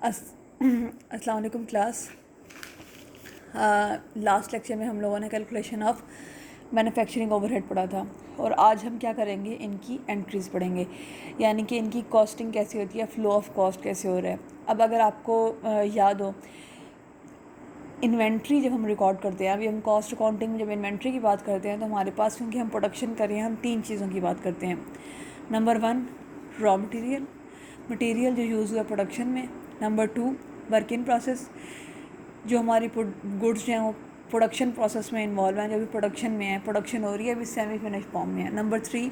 अस्सलाम वालेकुम class. Last lecture में हम लोगों ने कैलकुलेशन ऑफ मैन्युफैक्चरिंग ओवरहेड पढ़ा था और आज हम क्या करेंगे, इनकी एंट्रीज़ पढ़ेंगे, यानी कि इनकी कॉस्टिंग कैसे होती है, फ़्लो ऑफ कॉस्ट कैसे हो रहा है। अब अगर आपको याद हो, इन्वेंट्री जब हम रिकॉर्ड करते हैं, अभी हम कॉस्ट अकाउंटिंग में जब इन्वेंट्री की बात करते हैं तो हमारे पास, क्योंकि हम प्रोडक्शन कर रहे हैं, हम तीन चीज़ों की बात करते हैं। नंबर 1 रॉ मटेरियल, मटेरियल जो यूज़ हुआ प्रोडक्शन में। नंबर 2 वर्क इन प्रोसेस, जो हमारी गुड्स जो हैं वो प्रोडक्शन प्रोसेस में इन्वॉल्व हैं, जो भी प्रोडक्शन में है, प्रोडक्शन हो रही है, अभी सेमी फिनिश फॉर्म में है। नंबर 3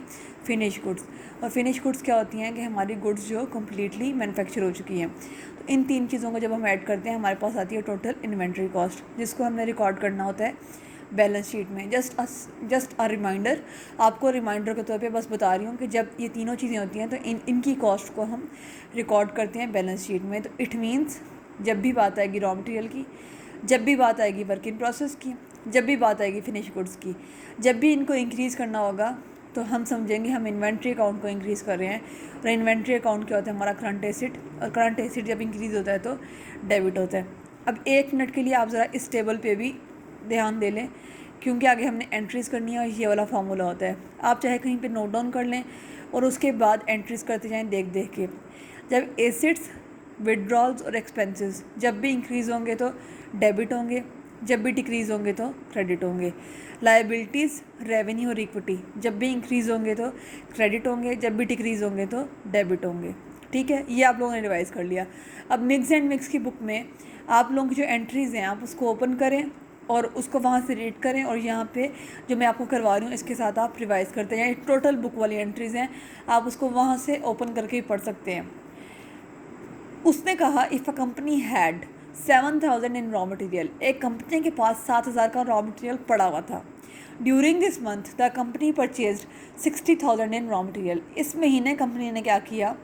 फिनिश गुड्स, और फिनिश गुड्स क्या होती हैं कि हमारी गुड्स जो कम्प्लीटली मैन्युफैक्चर हो चुकी हैं। तो इन तीन चीज़ों को जब हम ऐड करते हैं हमारे पास आती है टोटल इन्वेंट्री कॉस्ट, जिसको हमने रिकॉर्ड करना होता है बैलेंस शीट में। जस्ट अ रिमाइंडर, आपको रिमाइंडर के तौर पे बस बता रही हूँ कि जब ये तीनों चीज़ें होती हैं तो इनकी कॉस्ट को हम रिकॉर्ड करते हैं बैलेंस शीट में। तो इट मीन्स जब भी बात आएगी रॉ मटेरियल की, जब भी बात आएगी वर्क इन प्रोसेस की, जब भी बात आएगी फिनिश गुड्स की, जब भी इनको इंक्रीज़ करना होगा तो हम समझेंगे हम इन्वेंट्री अकाउंट को इंक्रीज़ कर रहे हैं। और इन्वेंट्री अकाउंट क्या होता है, हमारा करंट एसिड, और करंट एसिड जब इंक्रीज़ होता है तो डेबिट होता है। अब 1 मिनट के लिए आप ज़रा इस टेबल पे भी ध्यान दे लें, क्योंकि आगे हमने एंट्रीज़ करनी है और ये वाला फार्मूला होता है। आप चाहे कहीं पे नोट डाउन कर लें और उसके बाद एंट्रीज़ करते जाएं देख देख के। जब एसिड्स, विड्रॉल्स और एक्सपेंसेस जब भी इंक्रीज़ होंगे तो डेबिट होंगे, जब भी डिक्रीज़ होंगे तो क्रेडिट होंगे। लायबिलिटीज़, रेवेन्यू और इक्विटी जब भी इंक्रीज़ होंगे तो क्रेडिट होंगे, जब भी डिक्रीज़ होंगे तो डेबिट होंगे। ठीक है, ये आप लोगों ने रिवाइज़ कर लिया। अब मिक्स एंड मिक्स की बुक में आप लोगों की जो एंट्रीज़ हैं आप उसको ओपन करें और उसको वहाँ से रीड करें, और यहाँ पे जो मैं आपको करवा रही हूँ इसके साथ आप रिवाइज़ करते हैं। टोटल बुक वाली एंट्रीज़ हैं, आप उसको वहाँ से ओपन करके ही पढ़ सकते हैं। उसने कहा if a company had 7,000 in raw material, एक कंपनी के पास 7,000 का रॉ मटेरियल पड़ा हुआ था। During this month the company purchased 60,000 in raw material, इस महीने कंपनी ने क्या किया,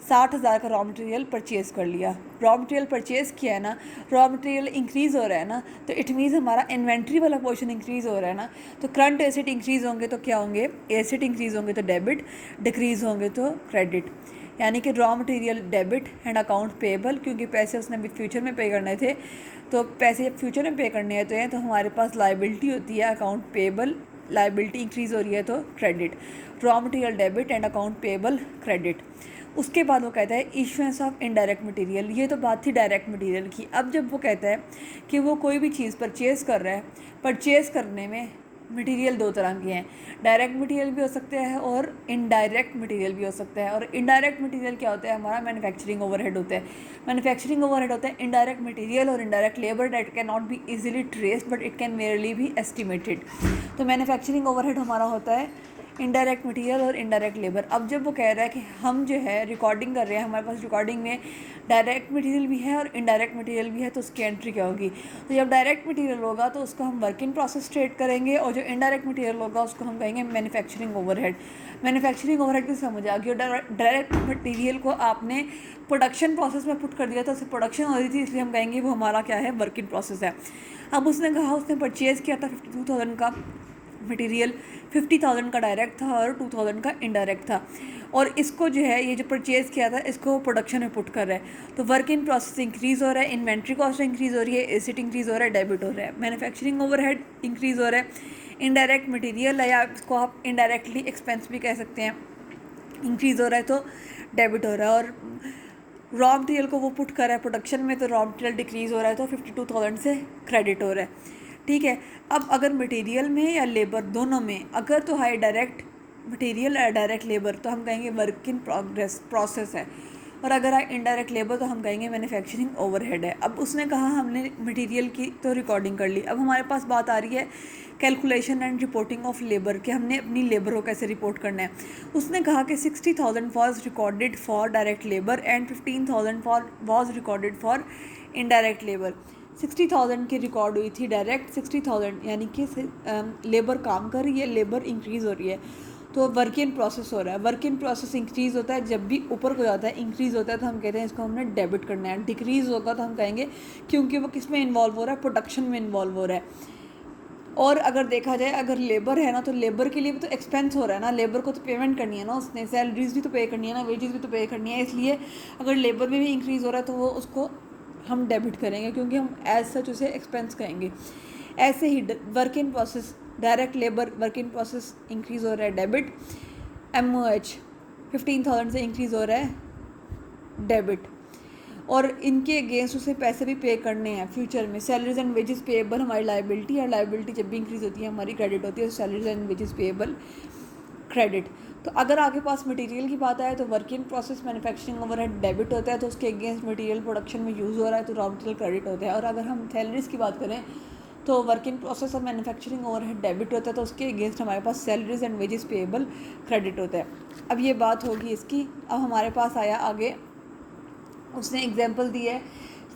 60,000 का रॉ मटेरियल परचेज़ कर लिया। रॉ मटेरियल परचेज़ किया है ना, रॉ मटेरियल इंक्रीज़ हो रहा है ना, तो इट मीन्स हमारा इन्वेंट्री वाला पोर्शन इंक्रीज़ हो रहा है ना। तो करंट एसेट इंक्रीज़ होंगे तो क्या होंगे, एसेट इंक्रीज़ होंगे तो डेबिट, डिक्रीज़ होंगे तो क्रेडिट। यानी कि raw material debit and account payable, क्योंकि पैसे उसने भी फ्यूचर में पे करने थे, तो पैसे जब फ्यूचर में पे करने होते हैं तो हमारे पास लाइबिलिटी होती है अकाउंट पेबल, लाइबिलिटी इंक्रीज़ हो रही है तो credit. Raw material debit and account payable credit. उसके बाद वो कहता है इशुएंस ऑफ इनडायरेक्ट मटेरियल, ये तो बात थी डायरेक्ट मटेरियल की। अब जब वो कहता है कि वो कोई भी चीज़ परचेज़ कर रहा है, परचेज़ करने में मटेरियल दो तरह के हैं, डायरेक्ट मटेरियल भी हो सकता है और इनडायरेक्ट मटेरियल भी हो सकता है। और इनडायरेक्ट मटेरियल क्या होता है, हमारा मैन्युफैक्चरिंग ओवरहेड होता है। मैन्युफैक्चरिंग ओवरहेड होता है इनडायरेक्ट मटेरियल और indirect labour that can not be easily traced but it can merely B estimated. तो मैन्युफैक्चरिंग ओवरहेड हमारा होता है इनडायरेक्ट मटेरियल और इनडायरेक्ट लेबर। अब जब वो कह रहा है कि हम जो है रिकॉर्डिंग कर रहे हैं, हमारे पास रिकॉर्डिंग में डायरेक्ट मटेरियल भी है और इनडायरेक्ट मटेरियल भी है, तो उसकी एंट्री क्या होगी। तो जब डायरेक्ट मटेरियल होगा तो उसको हम वर्क इन प्रोसेस ट्रेड करेंगे, और जो इनडायरेक्ट मटेरियल होगा उसको हम कहेंगे मैन्युफैक्चरिंग ओवरहेड। मैन्युफैक्चरिंग ओवरहेड की समझ आ गई। और डायरेक्ट मटेरियल को आपने प्रोडक्शन प्रोसेस में पुट कर दिया था, उससे प्रोडक्शन हो रही थी, इसलिए हम कहेंगे वो हमारा क्या है, वर्क इन प्रोसेस है। अब उसने कहा उसने परचेज़ किया था 52,000 का मटेरियल, 50,000 का डायरेक्ट था और 2,000 का इनडायरेक्ट था, और इसको जो है ये जो परचेज़ किया था इसको प्रोडक्शन में पुट कर रहा है। तो वर्क इन प्रोसेस इंक्रीज़ हो रहा है, इन्वेंट्री कॉस्ट इंक्रीज़ हो रही है, एसेट इंक्रीज़ हो रहा है, डेबिट हो रहा है, मैन्युफैक्चरिंग ओवरहेड इंक्रीज़ हो रहा है, इनडायरेक्ट मटेरियल है या इसको आप इनडायरेक्टली एक्सपेंस भी कह सकते हैं, इंक्रीज़ हो रहा है तो डेबिट हो रहा है। और रॉ मटेरियल को वो पुट कर रहा है प्रोडक्शन में, तो रॉ मटेरियल डिक्रीज़ हो रहा है तो 52,000 से क्रेडिट हो रहा है। ठीक है, अब अगर मटेरियल में या लेबर दोनों में, अगर तो है डायरेक्ट मटेरियल या डायरेक्ट लेबर तो हम कहेंगे वर्क इन प्रोग्रेस प्रोसेस है, और अगर है इनडायरेक्ट लेबर तो हम कहेंगे मैन्युफैक्चरिंग ओवरहेड है। अब उसने कहा हमने मटेरियल की तो रिकॉर्डिंग कर ली, अब हमारे पास बात आ रही है calculation and reporting of labour, कि हमने अपनी लेबर को कैसे रिपोर्ट करना है। उसने कहा कि 60,000 was recorded for direct labour and 15,000 was recorded for indirect labour. 60,000 की रिकॉर्ड हुई थी डायरेक्ट, 60,000 यानी कि लेबर काम कर रही है, लेबर इंक्रीज़ हो रही है, तो वर्क इन प्रोसेस हो रहा है। वर्क इन प्रोसेस इंक्रीज़ होता है जब भी ऊपर को जाता है, इंक्रीज़ होता है तो हम कहते हैं इसको हमने डेबिट करना है। डिक्रीज़ होगा तो हम कहेंगे क्योंकि वो किस में इन्वॉल्व हो रहा है, प्रोडक्शन में इन्वॉल्व हो रहा है। और अगर देखा जाए अगर लेबर है ना तो लेबर के लिए भी तो एक्सपेंस हो रहा है ना, लेबर को तो पेमेंट करनी है ना, उसने सैलरीज भी तो पे करनी है ना, वेजेस भी तो पे करनी है, इसलिए अगर लेबर में भी इंक्रीज़ हो रहा है तो वो उसको हम डेबिट करेंगे क्योंकि हम एज सच उसे एक्सपेंस कहेंगे। ऐसे ही work in process, direct labour work in process increase हो रहा है डेबिट, MOH 15,000 से इंक्रीज़ हो रहा है डेबिट, और इनके अगेंस्ट उसे पैसे भी पे करने हैं फ्यूचर में। सैलरीज एंड वेजेस पेएबल हमारी लाइबिलिटी है, लाइबिलिटी जब भी इंक्रीज़ होती है हमारी क्रेडिट होती है, salaries and wages payable credit. तो अगर आपके पास मटेरियल की बात आए तो work in process manufacturing overhead debit होता है, तो उसके अगेंस्ट मटेरियल प्रोडक्शन में यूज़ हो रहा है तो रॉ मटेरियल क्रेडिट होता है। और अगर हम सैलरीज़ की बात करें तो वर्क इन प्रोसेस और मैन्युफैक्चरिंग ओवरहेड डेबिट होता है, तो उसके अगेंस्ट हमारे पास salaries and wages payable credit होता है। अब ये बात होगी इसकी। अब हमारे पास आया आगे, उसने एग्जांपल दी है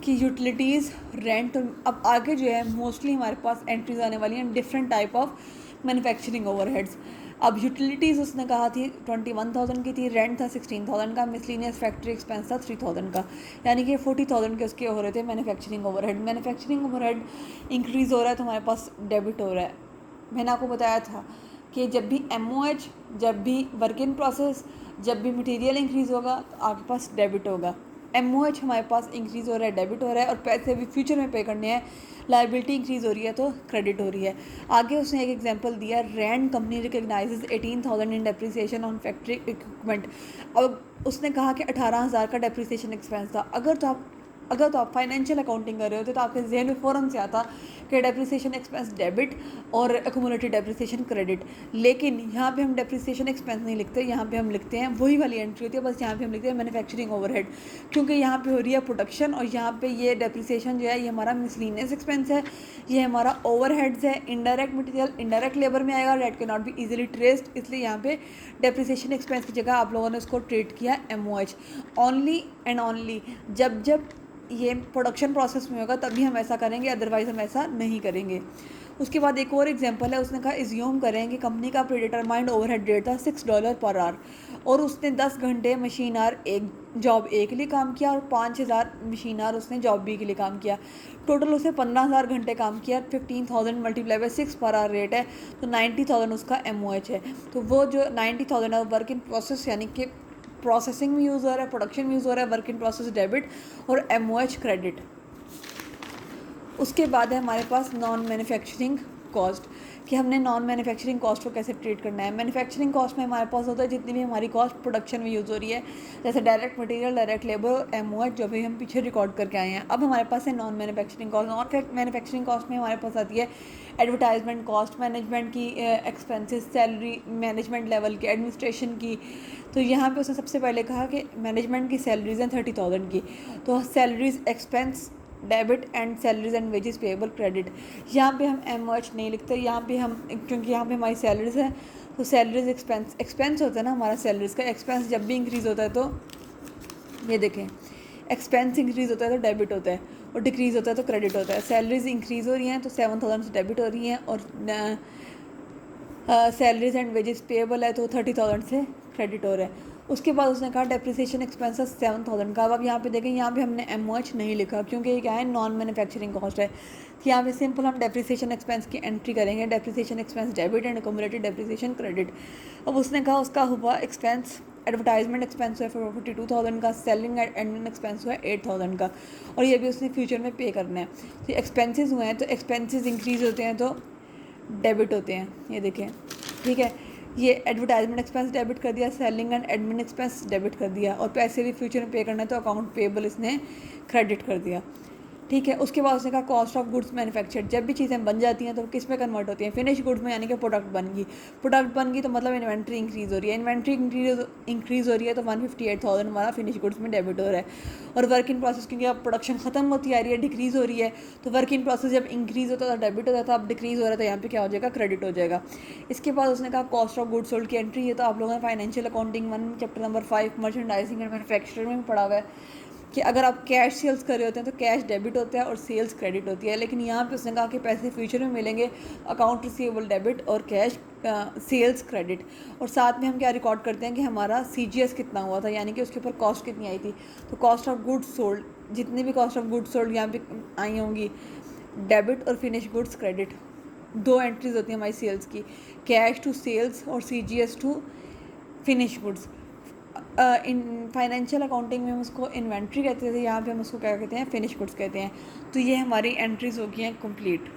कि यूटिलिटीज़ रेंट। अब आगे जो है मोस्टली हमारे पास एंट्रीज आने वाली हैं different type of manufacturing overheads. अब यूटिलिटीज़ उसने कहा थी 21,000 की थी, रेंट था 16,000 का, मिसलिनियस फैक्ट्री एक्सपेंस था 3,000 का, यानी कि 40,000 के उसके हो रहे थे manufacturing overhead. Manufacturing overhead increase हो रहा है तो हमारे पास डेबिट हो रहा है। मैंने आपको बताया था कि जब भी MOH, जब भी वर्क इन प्रोसेस, जब भी मटेरियल इंक्रीज़ होगा तो आपके पास डेबिट होगा। MOH हमारे पास इंक्रीज़ हो रहा है, डेबिट हो रहा है, और पैसे भी फ्यूचर में पे करने हैं। लाइबिलिटी इंक्रीज़ हो रही है तो क्रेडिट हो रही है। आगे उसने एक एग्जांपल दिया, Rand company recognises 18,000 in depreciation on factory equipment. अब उसने कहा कि 18,000 का डेप्रिसिएशन एक्सपेंस था। अगर तो आप फाइनेंशियल अकाउंटिंग कर रहे होते तो आपके जहन में फ़ौरन से आता कि डेप्रिसिएशन एक्सपेंस डेबिट और एक्यूमुलेटेड डेप्रिसिएशन क्रेडिट, लेकिन यहाँ पे हम डेप्रिसिएशन एक्सपेंस नहीं लिखते, यहाँ पे हम लिखते हैं वही वाली एंट्री होती है, बस यहाँ पे हम लिखते हैं मैन्युफैक्चरिंग ओवरहेड, क्योंकि यहाँ पे हो रही है प्रोडक्शन और यहाँ पे ये डेप्रिसिएशन जो है ये हमारा मिसलिनियस एक्सपेंस है, ये हमारा ओवरहेड्स है। इनडायरेक्ट मटेरियल इनडायरेक्ट लेबर में आएगा, date can not be easily traced, इसलिए यहाँ पे डेप्रिसिएशन एक्सपेंस की जगह आप लोगों ने उसको ट्रीट किया MOH। ओनली एंड ओनली जब जब ये प्रोडक्शन प्रोसेस में होगा तभी हम ऐसा करेंगे, अदरवाइज़ हम ऐसा नहीं करेंगे। उसके बाद एक और एग्जांपल है, उसने कहा इज्यूम करें कि कंपनी का प्रीडिटरमाइंड ओवरहेड रेट था $6 पर आवर, और उसने 10 घंटे मशीन आर एक जॉब ए के लिए काम किया और 5,000 मशीन आर उसने जॉब बी के लिए काम किया। टोटल उसने 15,000 घंटे काम किया। 15,000 multiply by 6 per hour rate है तो 90,000 उसका MOH है। तो वो जो 90,000 है वर्क इन प्रोसेस, यानी कि प्रोसेसिंग में यूज़ हो रहा है, प्रोडक्शन में यूज़ हो रहा है, वर्क इन प्रोसेस डेबिट और MOH क्रेडिट। उसके बाद है हमारे पास नॉन मैन्युफैक्चरिंग कॉस्ट, कि हमने नॉन मैन्युफैक्चरिंग कॉस्ट को कैसे ट्रीट करना है। मैन्युफैक्चरिंग कॉस्ट में हमारे पास होता है जितनी भी हमारी कॉस्ट प्रोडक्शन में यूज़ हो रही है, जैसे डायरेक्ट मटेरियल, डायरेक्ट लेबर और MOH, जो भी हम पीछे रिकॉर्ड करके आए हैं। अब हमारे पास है non manufacturing cost. Non manufacturing cost में हमारे पास आती है एडवर्टाइजमेंट कॉस्ट, मैनेजमेंट की एक्सपेंसेस, सैलरी, मैनेजमेंट लेवल की, एडमिनिस्ट्रेशन की। तो यहाँ पे उसने सबसे पहले कहा कि मैनेजमेंट की सैलरीज हैं 30,000 की, तो salaries expense debit and salaries and wages payable credit. यहाँ पे हम MOH नहीं लिखते, यहाँ पे हम, क्योंकि यहाँ पे हमारी सैलरीज है तो सैलरीज एक्सपेंस होता है ना हमारा, सैलरीज का एक्सपेंस जब भी इंक्रीज़ होता है तो ये देखें, एक्सपेंस इंक्रीज़ होता है तो डेबिट होता है और डिक्रीज़ होता है तो क्रेडिट होता है। सैलरीज इंक्रीज़ हो रही हैं तो 7,000 से डेबिट हो रही हैं, और सैलरीज एंड वेजेस पेएबल है तो 30,000 से क्रेडिट हो रहा है। उसके बाद उसने कहा डेप्रिसिएशन एक्सपेंसेस 7,000 का। अब आप यहाँ पे देखें, यहाँ पे हमने MOH नहीं लिखा क्योंकि ये क्या है, नॉन मैन्युफैक्चरिंग कॉस्ट है। तो यहाँ पे सिंपल हम डेप्रिसिएशन एक्सपेंस की एंट्री करेंगे, depreciation expense debit and accumulated depreciation credit. अब उसने कहा उसका हुआ एक्सपेंस, एडवर्टाइजमेंट एक्सपेंस है 42,000 का, सेलिंग एंड एडमिन एक्सपेंस हुआ 8,000 का, और ये भी उसने फ्यूचर में पे करना है। तो एक्सपेंसेस हुए हैं तो एक्सपेंसेस इंक्रीज़ होते हैं तो डेबिट होते हैं, ये देखें, ठीक है। ये एडवर्टाइजमेंट एक्सपेंस डेबिट कर दिया, selling and admin expense debit कर दिया, और पैसे भी फ्यूचर में पे करना है तो अकाउंट पेएबल इसने क्रेडिट कर दिया, ठीक है। उसके बाद उसने कहा कॉस्ट ऑफ गुड्स मैन्युफैक्चर्ड, जब भी चीज़ें बन जाती हैं तो किस में कन्वर्ट होती हैं, फिनिश गुड्स में, यानी कि प्रोडक्ट बन गई। प्रोडक्ट बन गई तो मतलब इन्वेंट्री इंक्रीज़ हो रही है, इन्वेंट्री इंक्रीज़ हो रही है तो 158,000 हमारा फिनिश गुड्स में डेबिट हो रहा है। और वर्क इन प्रोसेस, क्योंकि अब प्रोडक्शन ख़त्म होती आ रही है, डिक्रीज़ हो रही है, तो वर्क इन प्रोसेस जब इंक्रीज़ होता था डेबिट होता था, अब डिक्रीज़ हो रहा था, यहाँ पे क्या हो जाएगा, क्रेडिट हो जाएगा। इसके बाद उसने कहा कॉस्ट ऑफ गुड्स सोल्ड की एंट्री, ये तो आप लोगों ने financial accounting 1 chapter number 5 merchandising and manufacturing में पढ़ा हुआ है कि अगर आप कैश सेल्स कर रहे होते हैं तो कैश डेबिट होता है और सेल्स क्रेडिट होती है। लेकिन यहाँ पे उसने कहा कि पैसे फ्यूचर में मिलेंगे, अकाउंट रिसीवेबल डेबिट और कैश सेल्स क्रेडिट। और साथ में हम क्या रिकॉर्ड करते हैं कि हमारा CGS कितना हुआ था, यानी कि उसके ऊपर कॉस्ट कितनी आई थी। तो कॉस्ट ऑफ गुड्स सोल्ड, जितनी भी कॉस्ट ऑफ गुड्स सोल्ड यहाँ पे आई होंगी, डेबिट और फिनिश गुड्स क्रेडिट। दो एंट्रीज होती हैं हमारी सेल्स की, कैश टू सेल्स और CGS to finish goods. In financial accounting में हम उसको इन्वेंट्री कहते थे, यहाँ पे हम उसको क्या कहते हैं, फिनिश गुड्स कहते हैं। तो ये हमारी एंट्रीज हो गई हैं कंप्लीट।